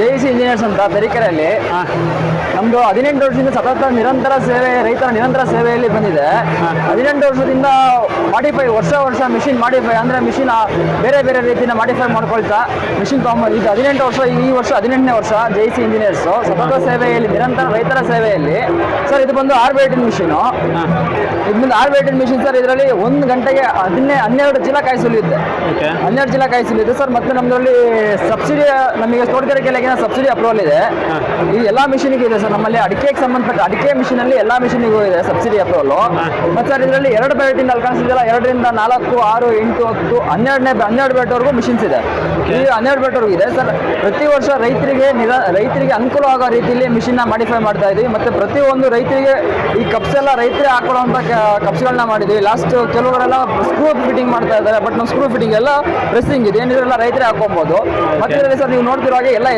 JEC engineers ಅಂತ ತರೀಕೆರೆಯಲ್ಲಿ ನಮ್ದು 18 ವರ್ಷದಿಂದ ಸತತ ನಿರಂತರ ಸೇವೆ, ರೈತರ ನಿರಂತರ ಸೇವೆಯಲ್ಲಿ ಬಂದಿದೆ. 18 ವರ್ಷದಿಂದ ಮಾಡಿಫೈ ವರ್ಷ ಮಿಷಿನ್ ಮಾಡಿಫೈ ಅಂದ್ರೆ ಮಿಷಿನ್ ಬೇರೆ ಬೇರೆ ರೀತಿನ ಮಾಡಿಫೈ ಮಾಡ್ಕೊಳ್ತಾ ಮಿಷಿನ್ ತಗೊಂಡು ಇದು 18 ವರ್ಷ, ಈ ವರ್ಷ 18ನೇ ವರ್ಷ JEC ಇಂಜಿನಿಯರ್ಸ್ ಸತತ ಸೇವೆಯಲ್ಲಿ ನಿರಂತರ ರೈತರ ಸೇವೆಯಲ್ಲಿ. ಸರ್ ಇದು ಬಂದು ಆರ್ಬಿಟೇಟಿಂಗ್ ಮಿಷಿನ್. ಇದು ಬಂದು ಆರ್ಬಿಟೇಟಿಂಗ್ ಮಿಷಿನ್ ಸರ್. ಇದರಲ್ಲಿ 1 ಗಂಟೆಗೆ 12 ಚೀಲ ಕಾಯಿ ಸುಲಿಯುತ್ತೆ. 12 ಚೀಲ ಕಾಯಿ ಸುಲಿಯುತ್ತೆ ಸರ್. ಮತ್ತೆ ನಮ್ಮದ್ರಲ್ಲಿ ಸಬ್ಸಿಡಿ, ನಮಗೆ ತೋಟಗಾರಿಕೆಗೆ ಸಬ್ಸಿಡಿ ಅಪ್ರೂವಲ್ ಇದೆ. ಈ ಎಲ್ಲಾ ಮಿಷಿನ್ಗೂ ಇದೆ ಸರ್. ನಮ್ಮಲ್ಲಿ ಅಡಿಕೆಗೆ ಸಂಬಂಧಪಟ್ಟ ಅಡಿಕೆ ಮಿಷಿನ್ ಅಲ್ಲಿ ಎಲ್ಲಾ ಮಿಷಿನ್ಗೂ ಇದೆ ಸಬ್ಸಿಡಿ ಅಪ್ರೂವಲ್. ಮತ್ತೆ ಸರ್ ಇದರಲ್ಲಿ 2 ಬ್ಯಾಟಿಂದ ಅಲ್ಲಿ ಕಾಣಿಸ್ತಿದೆಯಲ್ಲ, 2 ರಿಂದ 4, 6, 8, 10, 12 ಬ್ಯಾಟ್ವರೆಗೂ ಮಿಷಿನ್ಸ್ ಇದೆ. ಈ 12 ಬ್ಯಾಟ್ವರೆಗೂ ಇದೆ ಸರ್. ಪ್ರತಿ ವರ್ಷ ರೈತರಿಗೆ ಅನುಕೂಲ ಆಗೋ ರೀತಿಯಲ್ಲಿ ಮಿಷಿನ್ ನ ಮಾಡಿಫೈ ಮಾಡ್ತಾ ಇದೀವಿ. ಮತ್ತೆ ಪ್ರತಿಯೊಂದು ರೈತರಿಗೆ ಈ ಕಪ್ಸ್ ಎಲ್ಲ ರೈತರೇ ಹಾಕೊಳ್ಳುವಂತ ಕಪ್ಸ್ಗಳನ್ನ ಮಾಡಿದ್ವಿ. ಲಾಸ್ಟ್ ಕೆಲವರೆಲ್ಲ ಸ್ಕ್ರೂ ಫಿಟ್ಟಿಂಗ್ ಮಾಡ್ತಾ ಇದ್ದಾರೆ, ಬಟ್ ನಾವು ಸ್ಕ್ರೂ ಫಿಟ್ಟಿಂಗ್ ಎಲ್ಲ ಪ್ರೆಸ್ಸಿಂಗ್ ಇದೆ, ಏನಿದ್ರೆಲ್ಲ ರೈತರೇ ಹಾಕೊಬಹುದು. ಮತ್ತೆ ಸರ್ ನೀವು ನೋಡ್ತಿರೋ ಹಾಗೆ ಎಲ್ಲ